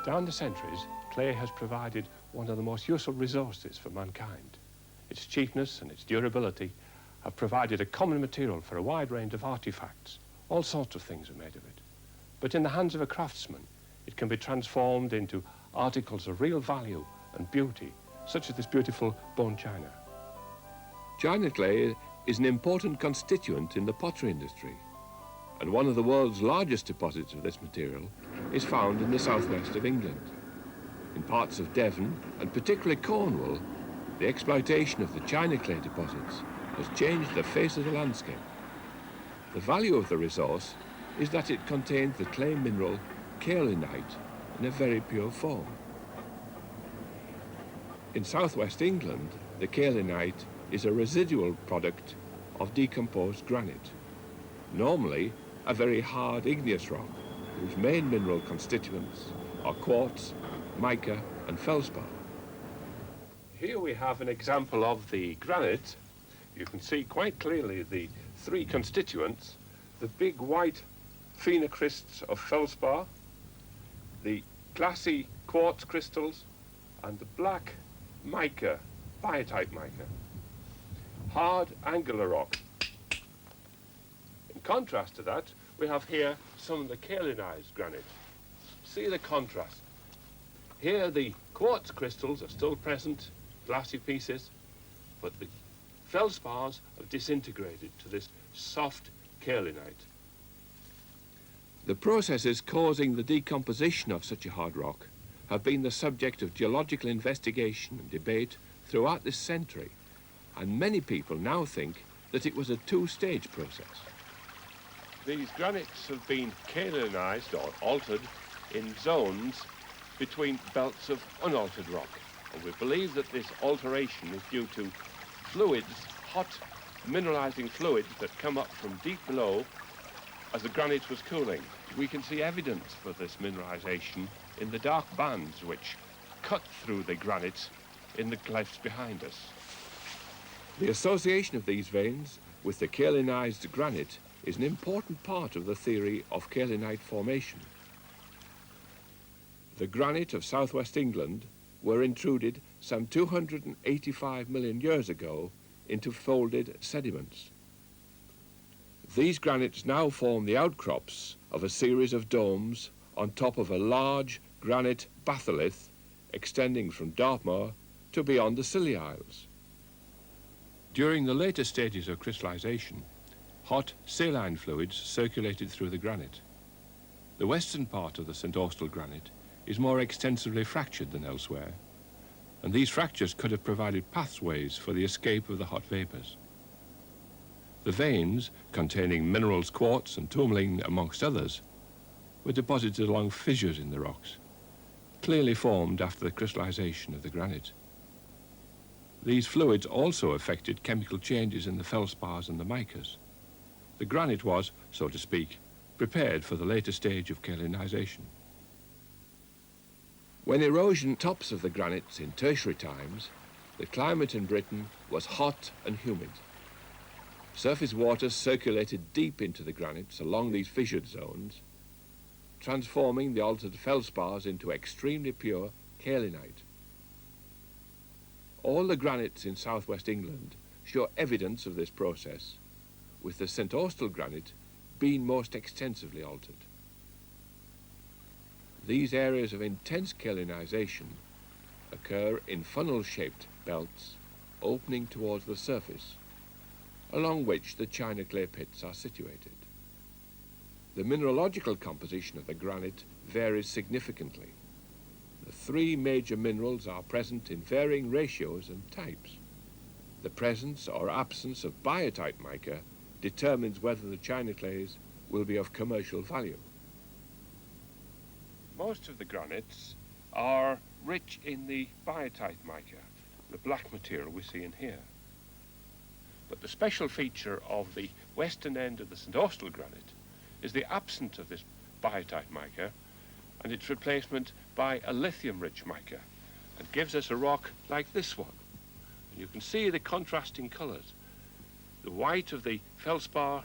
Down the centuries, clay has provided one of the most useful resources for mankind. Its cheapness and its durability have provided a common material for a wide range of artifacts. All sorts of things are made of it. But in the hands of a craftsman, it can be transformed into articles of real value and beauty, such as this beautiful bone china. China clay is an important constituent in the pottery industry, and one of the world's largest deposits of this material is found in the southwest of England. In parts of Devon, and particularly Cornwall, the exploitation of the China clay deposits has changed the face of the landscape. The value of the resource is that it contains the clay mineral kaolinite in a very pure form. In southwest England, the kaolinite is a residual product of decomposed granite, normally a very hard igneous rock whose main mineral constituents are quartz, mica and feldspar. Here we have an example of the granite. You can see quite clearly the three constituents: the big white phenocrysts of feldspar, the glassy quartz crystals, and the black mica, biotite mica. Hard, angular rock. In contrast to that, we have here some of the kaolinized granite. See the contrast. Here the quartz crystals are still present, glassy pieces, but the feldspars have disintegrated to this soft kaolinite. The processes causing the decomposition of such a hard rock have been the subject of geological investigation and debate throughout this century, and many people now think that it was a two-stage process. These granites have been kaolinized or altered in zones between belts of unaltered rock, and we believe that this alteration is due to fluids, hot mineralizing fluids that come up from deep below as the granite was cooling. We can see evidence for this mineralization in the dark bands which cut through the granite in the clefts behind us. The association of these veins with the kaolinized granite is an important part of the theory of kaolinite formation. The granite of southwest England were intruded some 285 million years ago into folded sediments. These granites now form the outcrops of a series of domes on top of a large granite batholith extending from Dartmoor to beyond the Scilly Isles. During the later stages of crystallization, hot saline fluids circulated through the granite. The western part of the St. Austell granite is more extensively fractured than elsewhere, and these fractures could have provided pathways for the escape of the hot vapors. The veins, containing minerals quartz and tourmaline amongst others, were deposited along fissures in the rocks, clearly formed after the crystallization of the granite. These fluids also affected chemical changes in the feldspars and the micas. The granite was, so to speak, prepared for the later stage of kaolinization. When erosion tops of the granites in tertiary times, the climate in Britain was hot and humid. Surface water circulated deep into the granites along these fissured zones, transforming the altered feldspars into extremely pure kaolinite. All the granites in southwest England show evidence of this process, with the St. Austell granite being most extensively altered. These areas of intense kaolinization occur in funnel-shaped belts opening towards the surface, along which the china clay pits are situated. The mineralogical composition of the granite varies significantly. The three major minerals are present in varying ratios and types. The presence or absence of biotite mica determines whether the china clays will be of commercial value. Most of the granites are rich in the biotite mica, the black material we see in here. But the special feature of the western end of the St. Austell granite is the absence of this biotite mica and its replacement by a lithium-rich mica, and gives us a rock like this one. And you can see the contrasting colours: the white of the feldspar,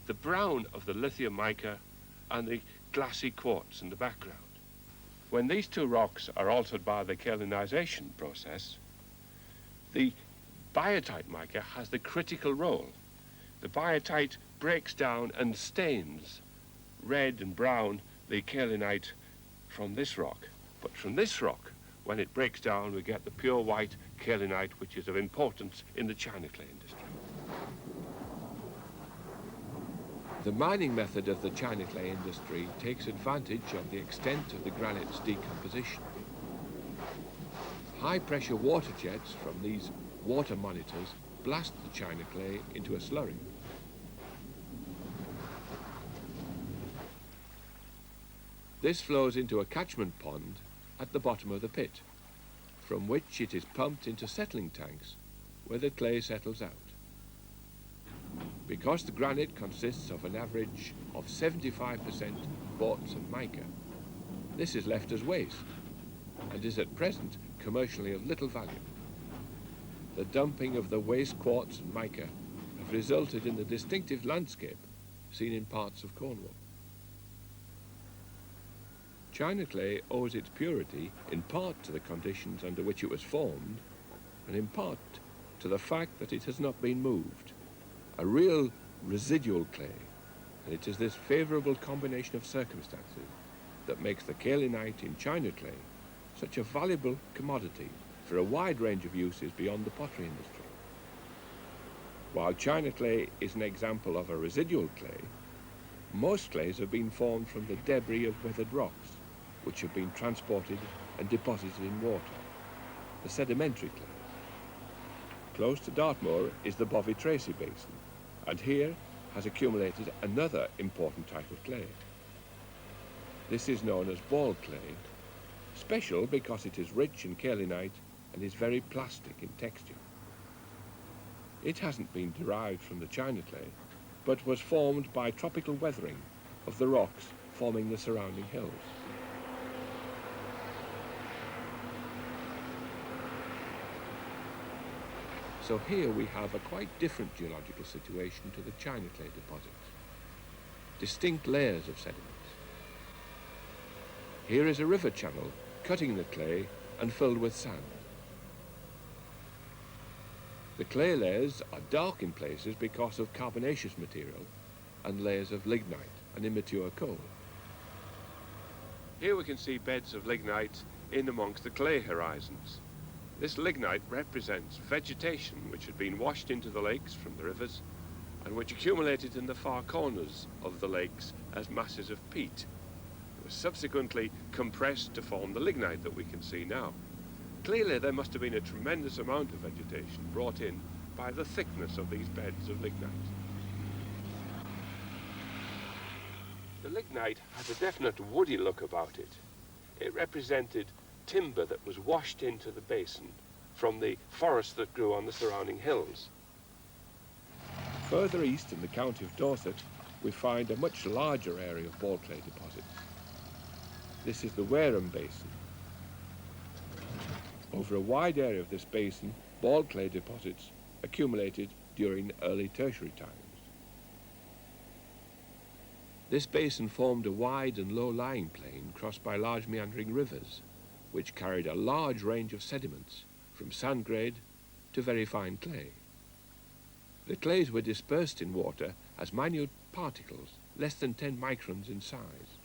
the brown of the lithium mica, and the glassy quartz in the background. When these two rocks are altered by the kaolinization process, the biotite mica has the critical role. The biotite breaks down and stains red and brown the kaolinite from this rock. But from this rock, when it breaks down, we get the pure white kaolinite, which is of importance in the china clay industry. The mining method of the china clay industry takes advantage of the extent of the granite's decomposition. High-pressure water jets from these water monitors blast the china clay into a slurry. This flows into a catchment pond at the bottom of the pit, from which it is pumped into settling tanks where the clay settles out. Because the granite consists of an average of 75% quartz and mica, this is left as waste and is at present commercially of little value. The dumping of the waste quartz and mica have resulted in the distinctive landscape seen in parts of Cornwall. China clay owes its purity in part to the conditions under which it was formed, and in part to the fact that it has not been moved. A real residual clay, and it is this favourable combination of circumstances that makes the kaolinite in china clay such a valuable commodity for a wide range of uses beyond the pottery industry. While china clay is an example of a residual clay, most clays have been formed from the debris of weathered rocks, which have been transported and deposited in water, the sedimentary clay. Close to Dartmoor is the Bovey Tracy Basin, and here has accumulated another important type of clay. This is known as ball clay, special because it is rich in kaolinite and is very plastic in texture. It hasn't been derived from the china clay, but was formed by tropical weathering of the rocks forming the surrounding hills. So here we have a quite different geological situation to the china clay deposits. Distinct layers of sediments. Here is a river channel cutting the clay and filled with sand. The clay layers are dark in places because of carbonaceous material and layers of lignite, an immature coal. Here we can see beds of lignite in amongst the clay horizons. This lignite represents vegetation which had been washed into the lakes from the rivers and which accumulated in the far corners of the lakes as masses of peat. It was subsequently compressed to form the lignite that we can see now. Clearly there must have been a tremendous amount of vegetation brought in by the thickness of these beds of lignite. The lignite has a definite woody look about it. It represented timber that was washed into the basin from the forest that grew on the surrounding hills. Further east in the county of Dorset, we find a much larger area of ball clay deposits. This is the Wareham Basin. Over a wide area of this basin, ball clay deposits accumulated during early tertiary times. This basin formed a wide and low-lying plain crossed by large meandering rivers, which carried a large range of sediments, from sand grade to very fine clay. The clays were dispersed in water as minute particles, less than 10 microns in size.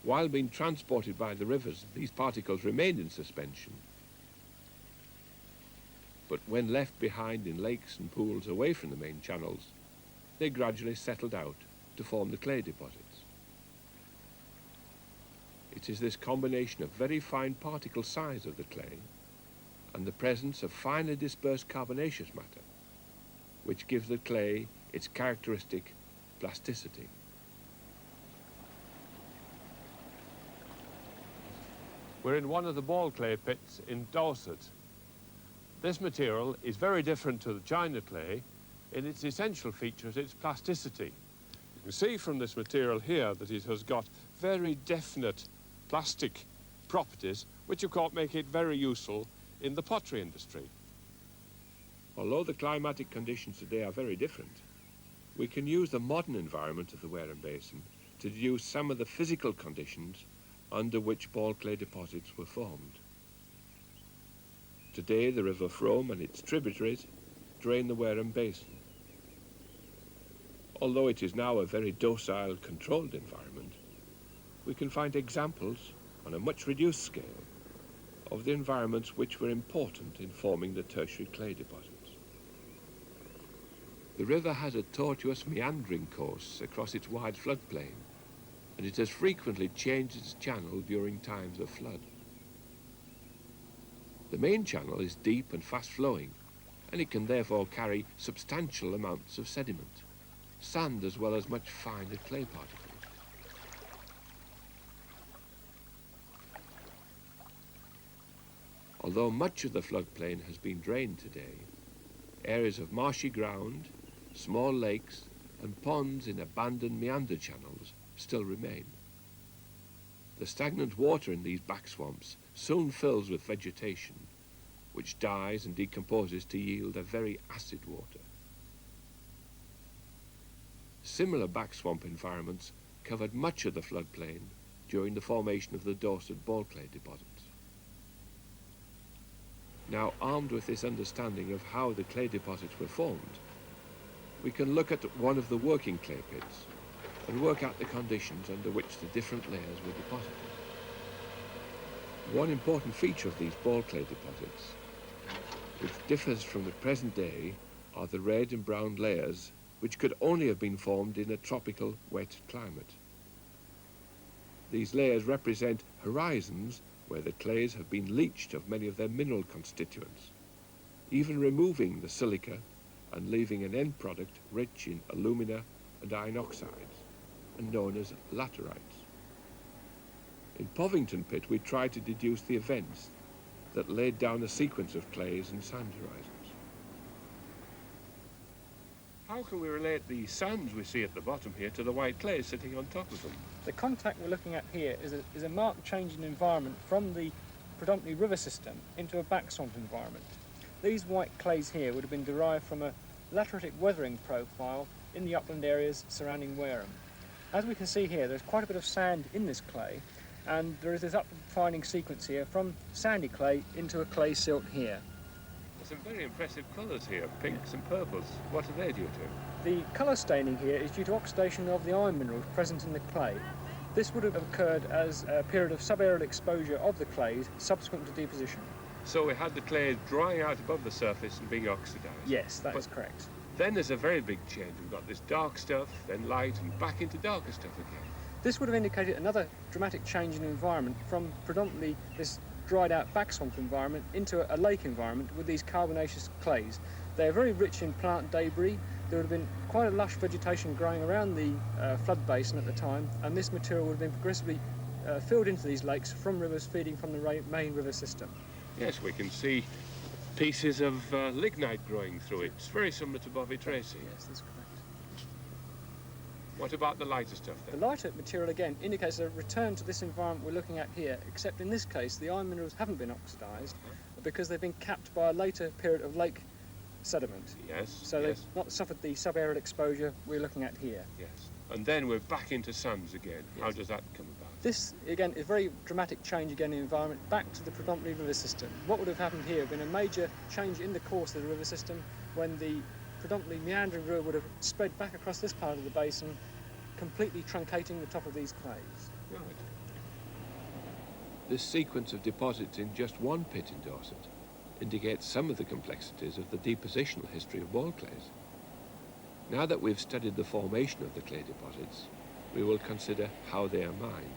While being transported by the rivers, these particles remained in suspension. But when left behind in lakes and pools away from the main channels, they gradually settled out to form the clay deposits. It is this combination of very fine particle size of the clay and the presence of finely dispersed carbonaceous matter which gives the clay its characteristic plasticity. We're in one of the ball clay pits in Dorset. This material is very different to the china clay. In its essential features, its plasticity. You can see from this material here that it has got very definite plastic properties, which of course make it very useful in the pottery industry. Although the climatic conditions today are very different, we can use the modern environment of the Wareham Basin to deduce some of the physical conditions under which ball clay deposits were formed. Today, the River Frome and its tributaries drain the Wareham Basin. Although it is now a very docile, controlled environment, we can find examples on a much reduced scale of the environments which were important in forming the tertiary clay deposits. The river has a tortuous, meandering course across its wide floodplain, and it has frequently changed its channel during times of flood. The main channel is deep and fast-flowing, and it can therefore carry substantial amounts of sediment, sand as well as much finer clay particles. Although much of the floodplain has been drained today, areas of marshy ground, small lakes and ponds in abandoned meander channels still remain. The stagnant water in these back swamps soon fills with vegetation, which dies and decomposes to yield a very acid water. Similar back swamp environments covered much of the floodplain during the formation of the Dorset ball clay deposits. Now, armed with this understanding of how the clay deposits were formed, we can look at one of the working clay pits and work out the conditions under which the different layers were deposited. One important feature of these ball clay deposits, which differs from the present day, are the red and brown layers which could only have been formed in a tropical wet climate. These layers represent horizons where the clays have been leached of many of their mineral constituents, even removing the silica and leaving an end product rich in alumina and iron oxides, and known as laterites. In Povington Pit, we tried to deduce the events that laid down a sequence of clays and sand horizons. How can we relate the sands we see at the bottom here to the white clays sitting on top of them? The contact we're looking at here is a marked change in environment from the predominantly river system into a back swamp environment. These white clays here would have been derived from a lateritic weathering profile in the upland areas surrounding Wareham. As we can see here, there's quite a bit of sand in this clay, and there is this up-defining sequence here from sandy clay into a clay silt here. Some very impressive colours here, pinks and purples. What are they due to? The colour staining here is due to oxidation of the iron minerals present in the clay. This would have occurred as a period of subaerial exposure of the clays subsequent to deposition. So we had the clay drying out above the surface and being oxidised? Yes, that is correct. Then there's a very big change. We've got this dark stuff, then light, and back into darker stuff again. This would have indicated another dramatic change in environment from predominantly this dried out back swamp environment into a lake environment with these carbonaceous clays. They are very rich in plant debris. There would have been quite a lush vegetation growing around the flood basin at the time, and this material would have been progressively filled into these lakes from rivers feeding from the main river system. Yes, we can see pieces of lignite growing through it. It's very similar to Bovey Tracy. Yes, that's correct. What about the lighter stuff then? The lighter material again indicates a return to this environment we're looking at here, except in this case the iron minerals haven't been oxidised because they've been capped by a later period of lake sediment. Yes. So they've not suffered the subaerial exposure we're looking at here. Yes. And then we're back into sands again. Yes. How does that come about? This, again, is a very dramatic change again in the environment, back to the predominantly river system. What would have happened here would have been a major change in the course of the river system when the predominantly meandering river would have spread back across this part of the basin, completely truncating the top of these clays. Right. This sequence of deposits in just one pit in Dorset indicates some of the complexities of the depositional history of ball clays. Now that we've studied the formation of the clay deposits, we will consider how they are mined.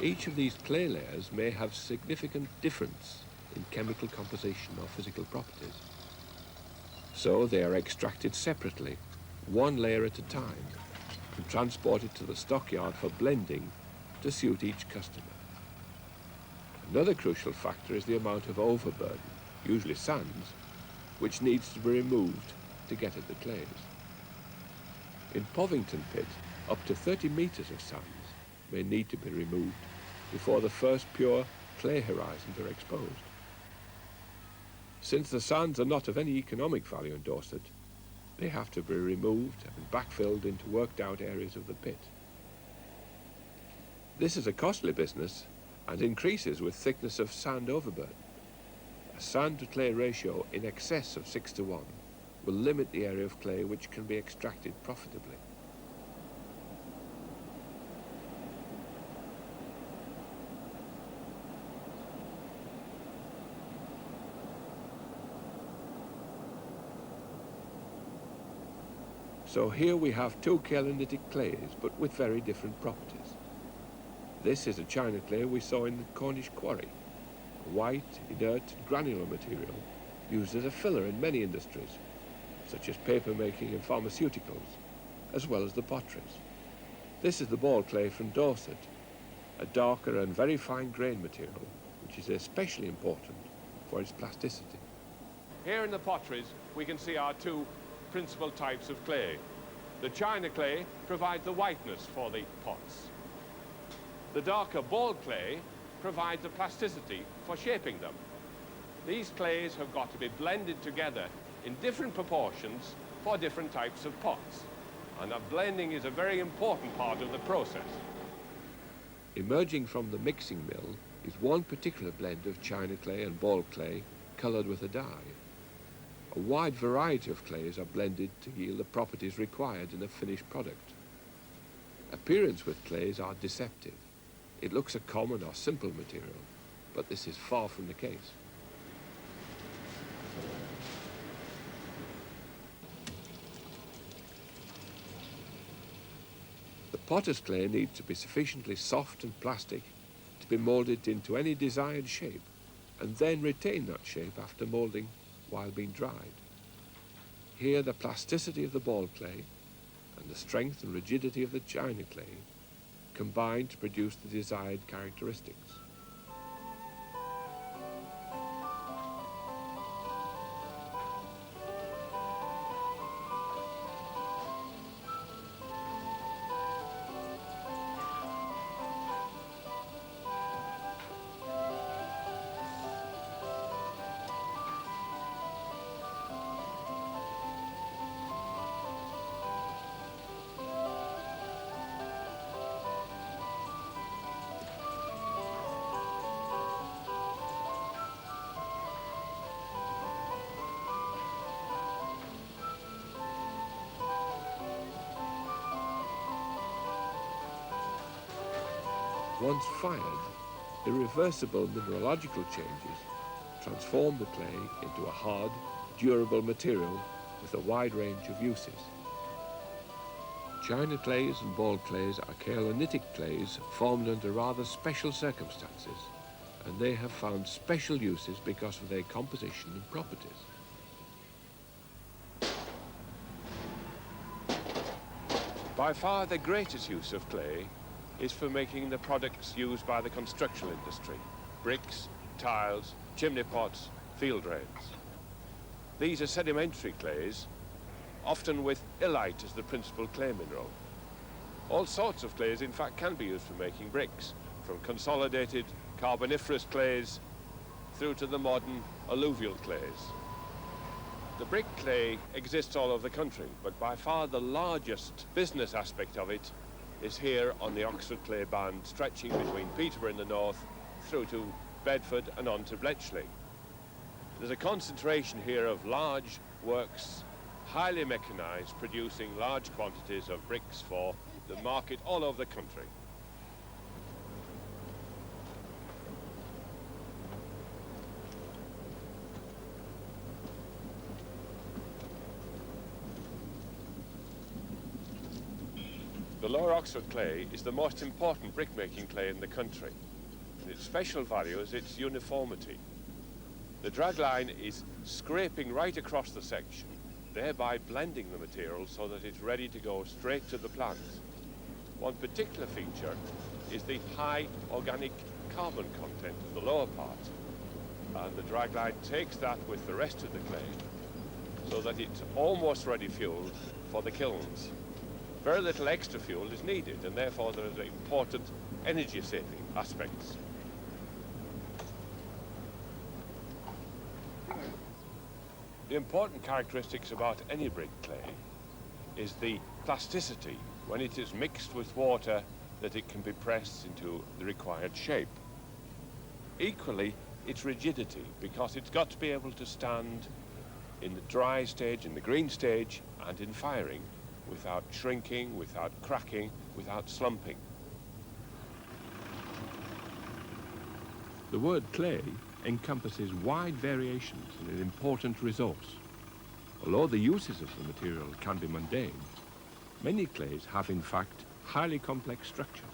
Each of these clay layers may have significant difference in chemical composition or physical properties. So they are extracted separately, one layer at a time, and transported to the stockyard for blending to suit each customer. Another crucial factor is the amount of overburden, usually sands, which needs to be removed to get at the clays. In Povington Pit, up to 30 metres of sands may need to be removed before the first pure clay horizons are exposed. Since the sands are not of any economic value in Dorset, they have to be removed and backfilled into worked out areas of the pit. This is a costly business and increases with thickness of sand overburden. A sand to clay ratio in excess of 6:1 will limit the area of clay which can be extracted profitably. So here we have two kaolinitic clays, but with very different properties. This is a china clay we saw in the Cornish quarry, a white, inert, granular material used as a filler in many industries, such as paper making and pharmaceuticals, as well as the potteries. This is the ball clay from Dorset, a darker and very fine grain material, which is especially important for its plasticity. Here in the potteries, we can see our two principal types of clay. The china clay provides the whiteness for the pots. The darker ball clay provides the plasticity for shaping them. These clays have got to be blended together in different proportions for different types of pots. And that blending is a very important part of the process. Emerging from the mixing mill is one particular blend of china clay and ball clay coloured with a dye. A wide variety of clays are blended to yield the properties required in a finished product. Appearance with clays are deceptive. It looks a common or simple material, but this is far from the case. The potter's clay needs to be sufficiently soft and plastic to be moulded into any desired shape, and then retain that shape after moulding while being dried. Here the plasticity of the ball clay and the strength and rigidity of the china clay combine to produce the desired characteristics. Once fired, irreversible mineralogical changes transform the clay into a hard, durable material with a wide range of uses. China clays and ball clays are kaolinitic clays formed under rather special circumstances, and they have found special uses because of their composition and properties. By far the greatest use of clay is for making the products used by the construction industry: bricks, tiles, chimney pots, field drains. These are sedimentary clays, often with illite as the principal clay mineral. All sorts of clays, in fact, can be used for making bricks, from consolidated carboniferous clays through to the modern alluvial clays. The brick clay exists all over the country, but by far the largest business aspect of it is here on the Oxford clay band, stretching between Peterborough in the north through to Bedford and on to Bletchley. There's a concentration here of large works, highly mechanized, producing large quantities of bricks for the market all over the country. The Lower Oxford clay is the most important brick-making clay in the country. And its special value is its uniformity. The drag line is scraping right across the section, thereby blending the material so that it's ready to go straight to the plant. One particular feature is the high organic carbon content of the lower part. And the drag line takes that with the rest of the clay so that it's almost ready fueled for the kilns. Very little extra fuel is needed, and therefore there are important energy-saving aspects. The important characteristics about any brick clay is the plasticity when it is mixed with water that it can be pressed into the required shape. Equally, its rigidity, because it's got to be able to stand in the dry stage, in the green stage, and in firing, without shrinking, without cracking, without slumping. The word clay encompasses wide variations in an important resource. Although the uses of the material can be mundane, many clays have in fact highly complex structures.